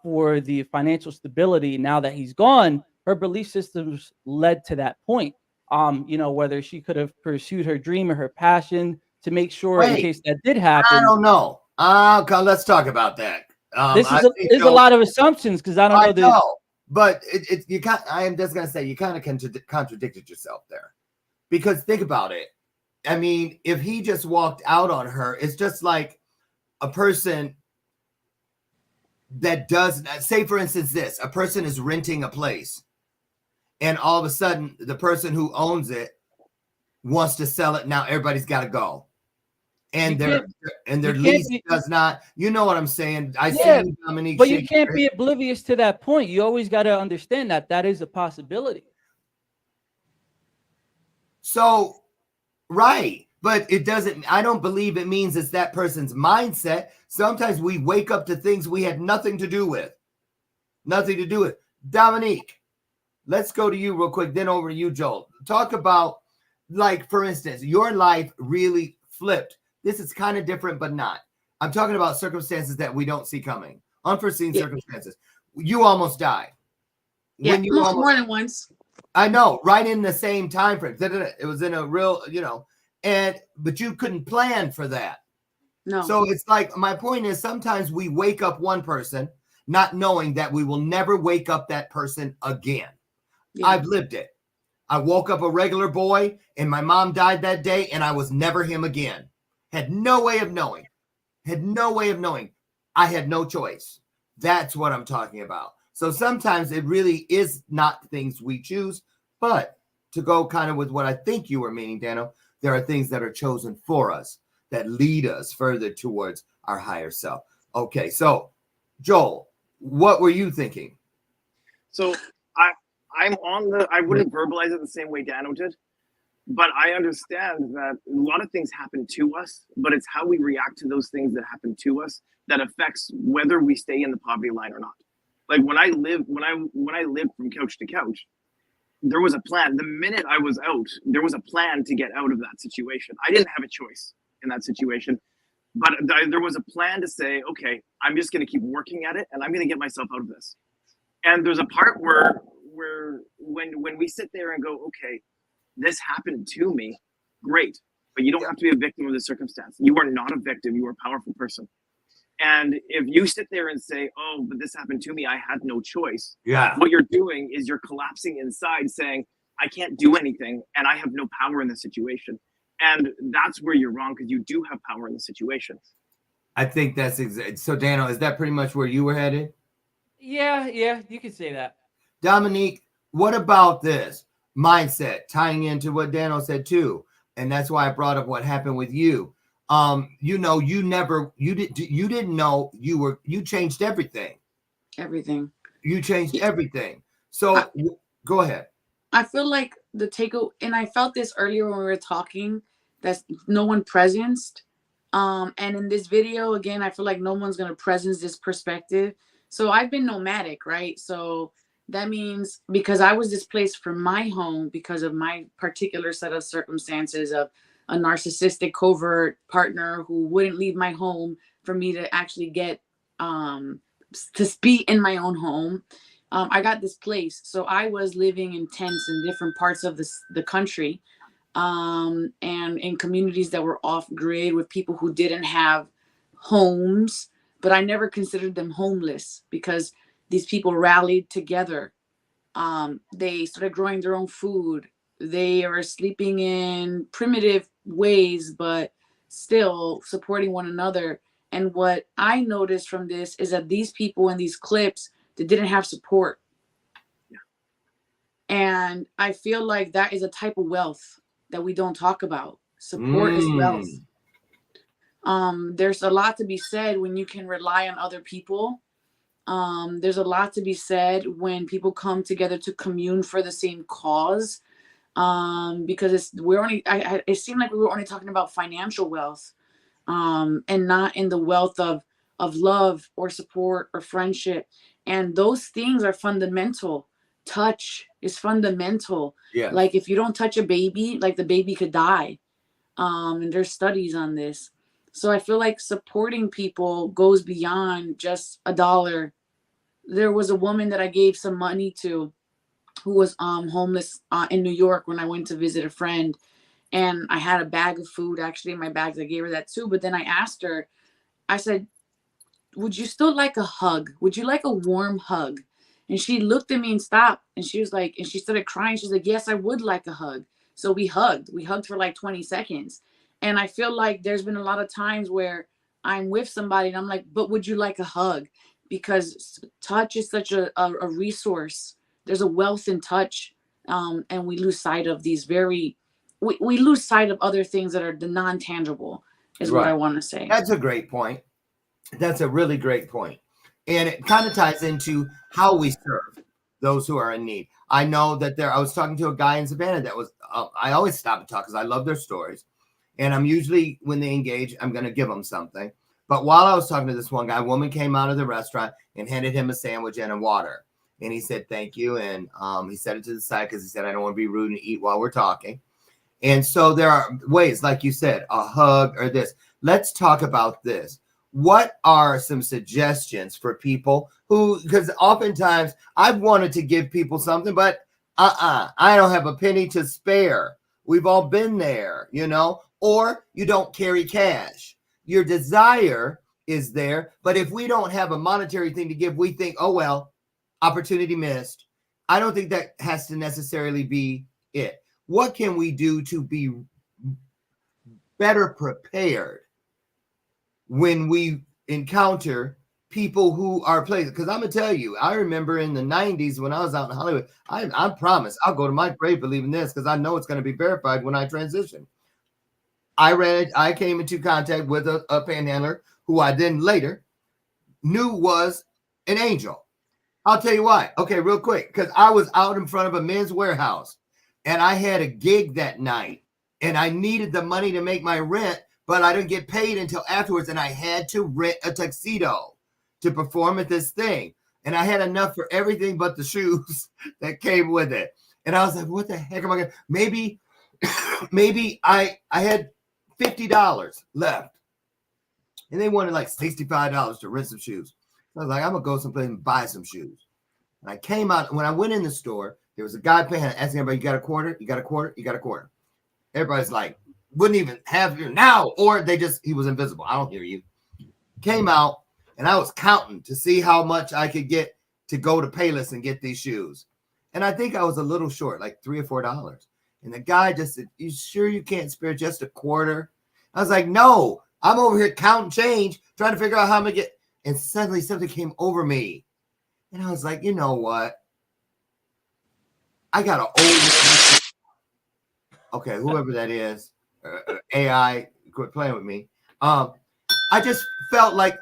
for the financial stability. Now that he's gone, her belief systems led to that point. You know, whether she could have pursued her dream or her passion to make sure in case that did happen. I don't know. Let's talk about that. There's a lot of assumptions because I don't know. But I am just going to say you kind of contradicted yourself there, because think about it. I mean, if he just walked out on her, it's just like a person that does, say for instance, a person is renting a place and all of a sudden the person who owns it wants to sell it. Now everybody's got to go. And their lease does not, you know what I'm saying? See Dominique, but you can't be oblivious to that point. You always got to understand that is a possibility. So, right. But it doesn't, I don't believe it means it's that person's mindset. Sometimes we wake up to things we had nothing to do with. Nothing to do with. Dominique, let's go to you real quick, then over to you, Joel. Talk about, like, for instance, your life really flipped. This is kind of different, but not. I'm talking about circumstances that we don't see coming, unforeseen circumstances. You almost died. Yeah, When you more than once. I know, right in the same time frame. It was in a real, but you couldn't plan for that. No. So it's like, my point is, sometimes we wake up one person not knowing that we will never wake up that person again. Yeah. I've lived it. I woke up a regular boy and my mom died that day and I was never him again. Had no way of knowing. I had no choice. That's what I'm talking about. So sometimes it really is not things we choose, but to go kind of with what I think you were meaning, Dano, there are things that are chosen for us that lead us further towards our higher self. Okay, so Joel, what were you thinking? So I wouldn't verbalize it the same way Dano did, but I understand that a lot of things happen to us, but it's how we react to those things that happen to us that affects whether we stay in the poverty line or not. Like when I lived from couch to couch, there was a plan. The minute I was out, there was a plan to get out of that situation. I didn't have a choice in that situation, but there was a plan to say, okay, I'm just going to keep working at it and I'm going to get myself out of this. And there's a part where when we sit there and go, okay, this happened to me, great, but you don't have to be a victim of the circumstance. You are not a victim. You are a powerful person. And if you sit there and say, oh, but this happened to me, I had no choice. Yeah. What you're doing is you're collapsing inside saying, I can't do anything and I have no power in the situation. And that's where you're wrong, because you do have power in the situation. I think that's exact. So Dano, is that pretty much where you were headed? Yeah, you could say that. Dominique, what about this mindset tying into what Dano said too? And that's why I brought up what happened with you. You didn't know you changed everything. Everything. You changed everything. So go ahead. I feel like the takeaway, and I felt this earlier when we were talking, that no one presenced. And in this video, again, I feel like no one's going to presence this perspective. So I've been nomadic, right? So that means because I was displaced from my home because of my particular set of circumstances of a narcissistic covert partner who wouldn't leave my home for me to actually get to be in my own home. I got displaced. So I was living in tents in different parts of the country, and in communities that were off grid with people who didn't have homes, but I never considered them homeless because these people rallied together. They started growing their own food. They are sleeping in primitive ways, but still supporting one another. And what I noticed from this is that these people in these clips, they didn't have support. Yeah. And I feel like that is a type of wealth that we don't talk about. Support is wealth. There's a lot to be said when you can rely on other people. There's a lot to be said when people come together to commune for the same cause. Because it seemed like we were only talking about financial wealth, and not in the wealth of love or support or friendship. And those things are fundamental. Touch is fundamental. Yeah. Like if you don't touch a baby, like the baby could die. And there's studies on this. So I feel like supporting people goes beyond just $1. There was a woman that I gave some money to who was homeless in New York when I went to visit a friend. And I had a bag of food actually in my bags. I gave her that too. But then I asked her, I said, would you still like a hug? Would you like a warm hug? And she looked at me and stopped. And she was like, and she started crying. She's like, yes, I would like a hug. So we hugged. We hugged for like 20 seconds. And I feel like there's been a lot of times where I'm with somebody and I'm like, but would you like a hug? Because touch is such a resource. There's a wealth in touch. And we lose sight of these we lose sight of other things that are the non-tangible is what I want to say. That's a great point. That's a really great point. And it kind of ties into how we serve those who are in need. I know that I was talking to a guy in Savannah that was, I always stop and talk because I love their stories. And I'm usually, when they engage, I'm going to give them something. But while I was talking to this one guy, a woman came out of the restaurant and handed him a sandwich and a water. And he said, thank you. And he set it to the side because he said, I don't want to be rude and eat while we're talking. And so there are ways, like you said, a hug or this. Let's talk about this. What are some suggestions for people who, because oftentimes I've wanted to give people something, but I don't have a penny to spare. We've all been there, you know, or you don't carry cash. Your desire is there, but if we don't have a monetary thing to give, we think, oh, well, opportunity missed. I don't think that has to necessarily be it. What can we do to be better prepared when we encounter people who are places? Because I'm gonna tell you, I remember in the 90s when I was out in Hollywood, I promise I'll go to my grave believing this because I know it's going to be verified when I transition. I came into contact with a panhandler who I then later knew was an angel. I'll tell you why. Okay, real quick, because I was out in front of a Men's Warehouse and I had a gig that night and I needed the money to make my rent, but I didn't get paid until afterwards, and I had to rent a tuxedo to perform at this thing. And I had enough for everything but the shoes that came with it. And I was like, what the heck am I going to, maybe I had $50 left and they wanted like $65 to rent some shoes. I was like, I'm going to go someplace and buy some shoes. And I came out, when I went in the store, there was a guy asking everybody, you got a quarter? You got a quarter? You got a quarter? Everybody's like, wouldn't even have you now, or he was invisible. I don't hear you. Came out, and I was counting to see how much I could get to go to Payless and get these shoes. And I think I was a little short, like $3 or $4. And the guy just said, you sure you can't spare just a quarter? I was like, no, I'm over here counting change, trying to figure out how I'm going to get. And suddenly something came over me. And I was like, you know what? I got an old. Okay, whoever that is, AI, quit playing with me. I just felt like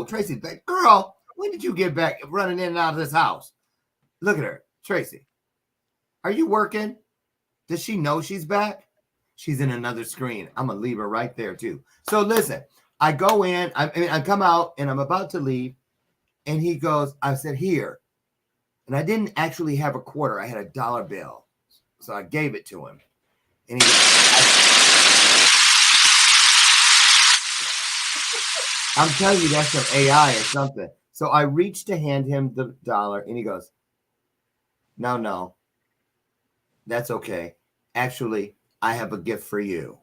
Tracy, girl, when did you get back running in and out of this house? Look at her, Tracy. Are you working? Does she know she's back? She's in another screen. I'm gonna leave her right there too. So listen, I go in, I come out and I'm about to leave, and he goes, I said, here. And I didn't actually have a quarter, I had a dollar bill. So I gave it to him. And he goes, I'm telling you, that's some AI or something. So I reached to hand him the dollar, and he goes, no, that's okay. Actually, I have a gift for you.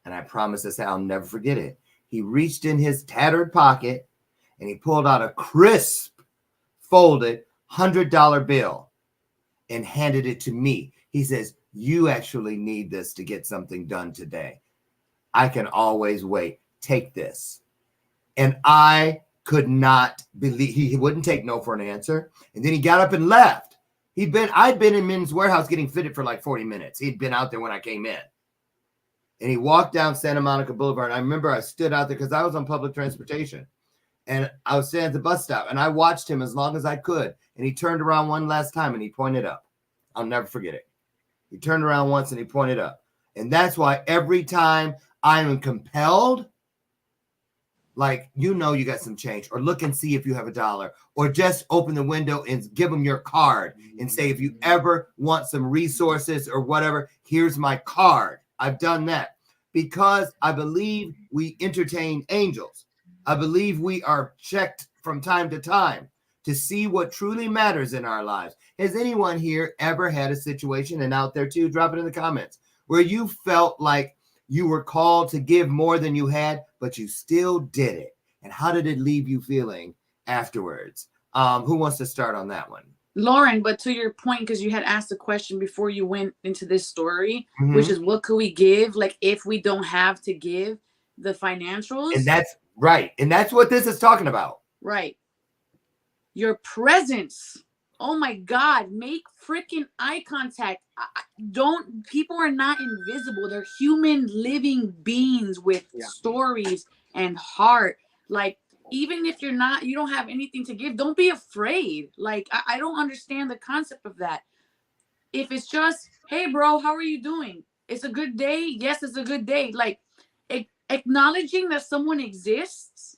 And I promise this, I'll never forget it. He reached in his tattered pocket, and he pulled out a crisp, folded $100 bill and handed it to me. He says, you actually need this to get something done today. I can always wait. Take this. And I could not believe he wouldn't take no for an answer. And then he got up and left. I'd been in Men's Warehouse getting fitted for like 40 minutes. He'd been out there when I came in. And he walked down Santa Monica Boulevard. I remember I stood out there because I was on public transportation. And I was standing at the bus stop. And I watched him as long as I could. And he turned around one last time and he pointed up. I'll never forget it. He turned around once and he pointed up. And that's why every time I am compelled, like, you got some change, or look and see if you have a dollar, or just open the window and give them your card and say, if you ever want some resources or whatever, here's my card. I've done that because I believe we entertain angels. I believe we are checked from time to time to see what truly matters in our lives. Has anyone here ever had a situation, and out there too, drop it in the comments, where you felt like you were called to give more than you had, but you still did it? And how did it leave you feeling afterwards? Who wants to start on that one? Loren, but to your point, because you had asked a question before you went into this story, Mhm. which is what could we give, like if we don't have to give the financials? And that's right. And that's what this is talking about. Right. Your presence. Oh my God, make freaking eye contact. People are not invisible. They're human living beings with stories and heart. Like, even if you don't have anything to give, don't be afraid. Like, I don't understand the concept of that. If it's just, hey bro, how are you doing? It's a good day. Yes, it's a good day. Like, acknowledging that someone exists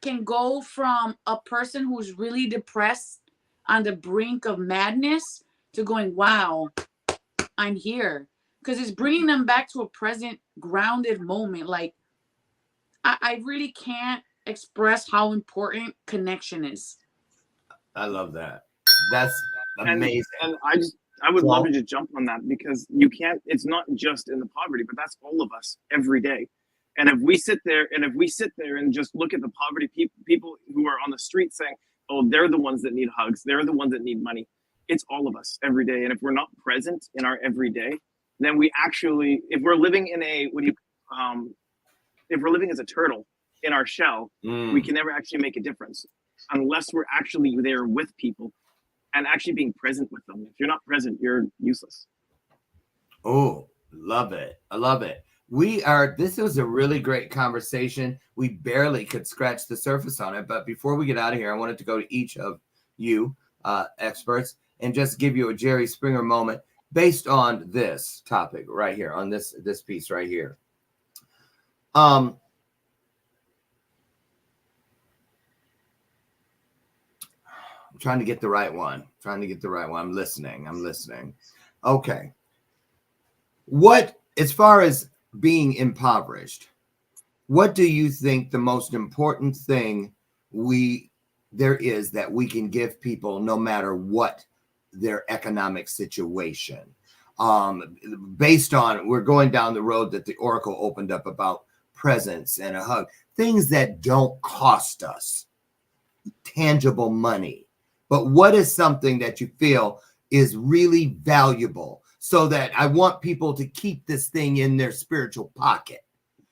can go from a person who's really depressed on the brink of madness to going, wow, I'm here. Because it's bringing them back to a present, grounded moment. Like, I really can't express how important connection is. I love that. That's And amazing. I would love Well- to just jump on that, because you can't, it's not just in the poverty, but that's all of us every day. And if we sit there and just look at the poverty people who are on the street saying, oh, they're the ones that need hugs, they're the ones that need money, it's all of us every day. And if we're not present in our everyday, then we actually, if we're living in a, if we're living as a turtle in our shell, we can never actually make a difference unless we're actually there with people and actually being present with them. If you're not present, you're useless. Oh, love it. I love it. This was a really great conversation. We barely could scratch the surface on it, but before we get out of here, I wanted to go to each of you experts and just give you a Jerry Springer moment based on this topic right here, on this piece right here. I'm trying to get the right one. I'm listening. Okay. As far as being impoverished, what do you think the most important thing there is that we can give people no matter what their economic situation? Based on, we're going down the road that the Oracle opened up about presence and a hug, things that don't cost us tangible money. But what is something that you feel is really valuable, so that I want people to keep this thing in their spiritual pocket,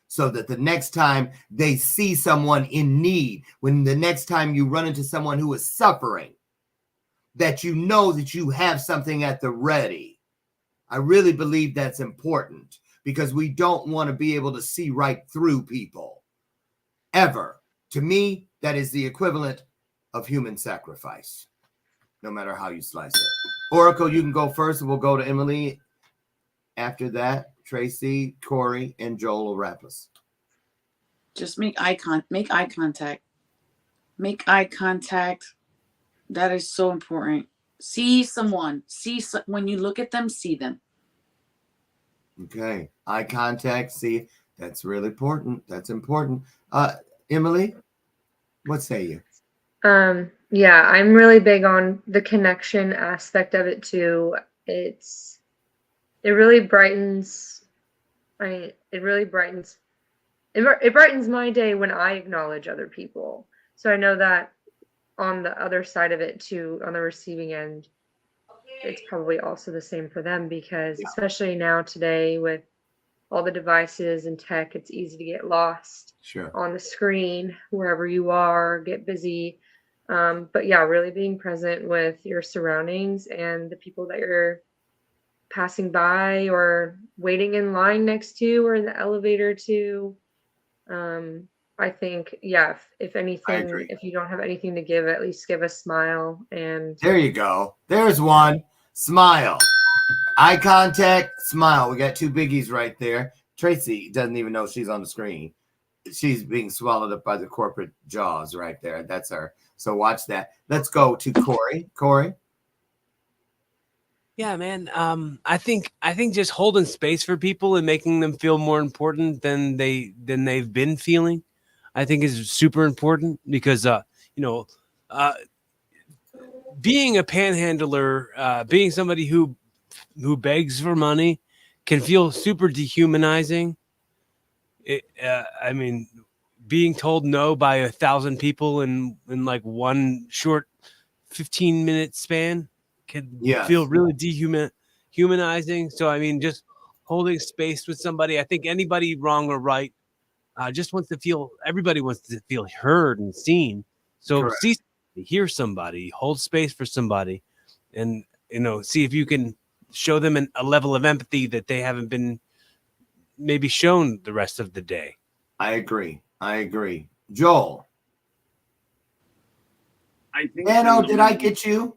so that the next time they see someone in need, when the next time you run into someone who is suffering, that you know that you have something at the ready. I really believe that's important, because we don't want to be able to see right through people ever. To me, that is the equivalent of human sacrifice, no matter how you slice it. Oracle, you can go first, and we'll go to Emily. After that, Tracy, Corey, and Joel will wrap us. Just make eye contact. Make eye contact. That is so important. See someone. When you look at them, see them. Okay. Eye contact. See, that's really important. That's important. Emily, what say you? Yeah, I'm really big on the connection aspect of it too. It really brightens. It brightens my day when I acknowledge other people. So I know that on the other side of it too, on the receiving end, it's probably also the same for them, because especially now today with all the devices and tech, it's easy to get lost on the screen wherever you are, get busy. But yeah, really being present with your surroundings and the people that you're passing by or waiting in line next to or in the elevator to. I think, yeah, if anything, if you don't have anything to give, at least give a smile. And there you go. There's one. Smile. Eye contact, smile. We got two biggies right there. Tracy doesn't even know she's on the screen. She's being swallowed up by the corporate jaws right there. That's her. So watch that. Let's go to Corey. Corey. Yeah, man. I think just holding space for people and making them feel more important than they've been feeling, I think is super important, because being a panhandler, being somebody who begs for money, can feel super dehumanizing. I mean, being told no by 1,000 people in like one short 15-minute span can feel really dehumanizing. So I mean, just holding space with somebody. I think anybody, wrong or right, just wants to feel. Everybody wants to feel heard and seen. So hear somebody, hold space for somebody, and see if you can show them a level of empathy that they haven't been maybe shown the rest of the day. I agree. Joel. I think. Dano, did I get you?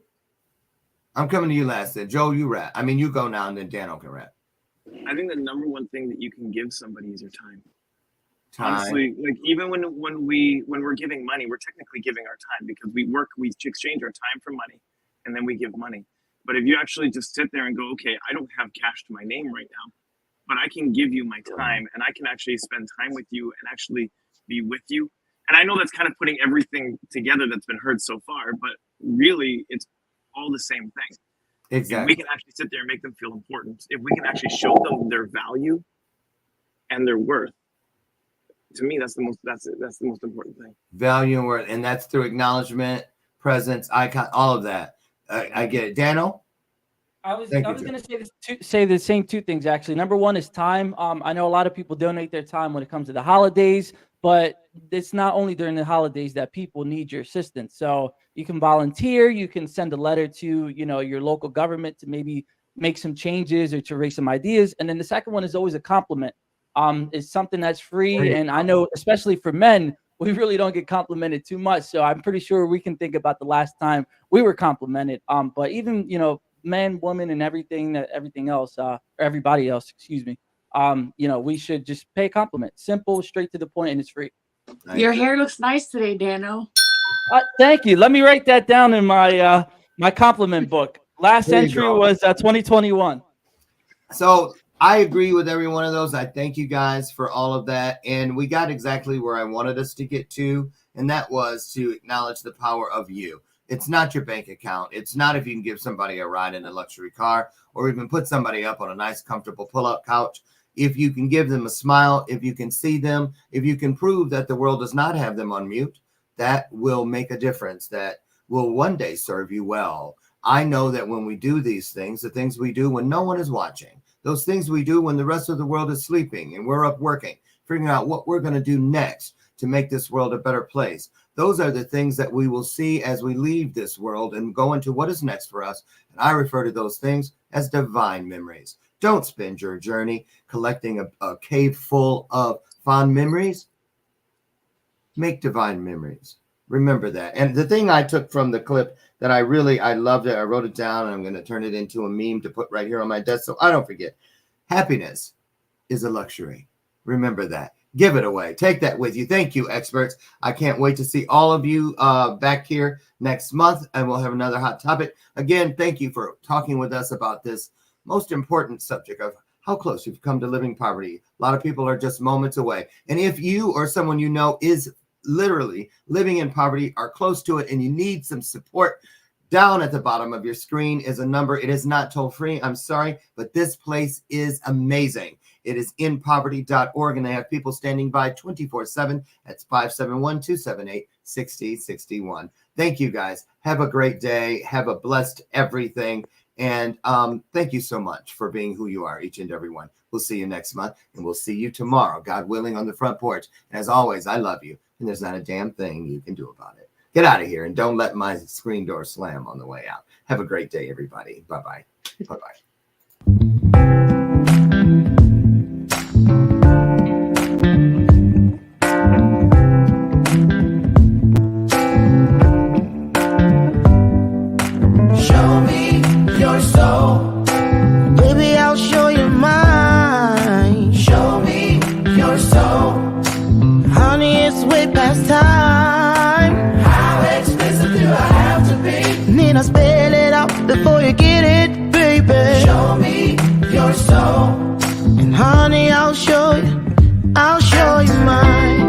I'm coming to you last. Then Joe, you rap. I mean, you go now, and then Dano can rap. I think the number one thing that you can give somebody is your time. Honestly, like even when we're giving money, we're technically giving our time because we exchange our time for money, and then we give money. But if you actually just sit there and go, okay, I don't have cash to my name right now, but I can give you my time, and I can actually spend time with you and actually be with you. And I know that's kind of putting everything together that's been heard so far, but really, it's all the same thing. Exactly. If we can actually sit there and make them feel important, if we can actually show them their value and their worth, to me, that's the most important thing. Value and worth, and that's through acknowledgement, presence, icon, all of that. I get it. Daniel? I was going to say the same two things, actually. Number one is time. I know a lot of people donate their time when it comes to the holidays, but it's not only during the holidays that people need your assistance. So you can volunteer, you can send a letter to, your local government to maybe make some changes or to raise some ideas. And then the second one is always a compliment. It's something that's free. And I know, especially for men, we really don't get complimented too much. So I'm pretty sure we can think about the last time we were complimented. But even, men, women, and everything else, or everybody else, excuse me. We should just pay a compliment. Simple, straight to the point, and it's free. Your hair looks nice today, Dano. Thank you. Let me write that down in my my compliment book. Last There you entry go. was 2021. So I agree with every one of those. I thank you guys for all of that. And we got exactly where I wanted us to get to, and that was to acknowledge the power of you. It's not your bank account. It's not if you can give somebody a ride in a luxury car or even put somebody up on a nice, comfortable pull-out couch. If you can give them a smile, if you can see them, if you can prove that the world does not have them on mute, that will make a difference. That will one day serve you well. I know that when we do these things, the things we do when no one is watching, those things we do when the rest of the world is sleeping and we're up working, figuring out what we're going to do next to make this world a better place. Those are the things that we will see as we leave this world and go into what is next for us. And I refer to those things as divine memories. Don't spend your journey collecting a cave full of fond memories. Make divine memories. Remember that. And the thing I took from the clip that I loved it. I wrote it down and I'm going to turn it into a meme to put right here on my desk so I don't forget. Happiness is a luxury. Remember that. Give it away. Take that with you. Thank you, experts. I can't wait to see all of you back here next month, and we'll have another hot topic. Again, thank you for talking with us about this most important subject of how close you've come to living poverty. A lot of people are just moments away. And if you or someone you know is literally living in poverty, are close to it, and you need some support, down at the bottom of your screen is a number. It is not toll free. I'm sorry, but this place is amazing. It is inpoverty.org, and they have people standing by 24/7. That's 571-278-6061. Thank you, guys. Have a great day. Have a blessed everything. And thank you so much for being who you are, each and every one. We'll see you next month, and we'll see you tomorrow, God willing, on the front porch. And as always, I love you, and there's not a damn thing you can do about it. Get out of here, and don't let my screen door slam on the way out. Have a great day, everybody. Bye-bye. Bye-bye. Show me your soul. Baby, I'll show you mine. Show me your soul. Honey, it's way past time. How expensive do I have to be? Need I spell it out before you get it, baby? Show me your soul. And honey, I'll show you mine.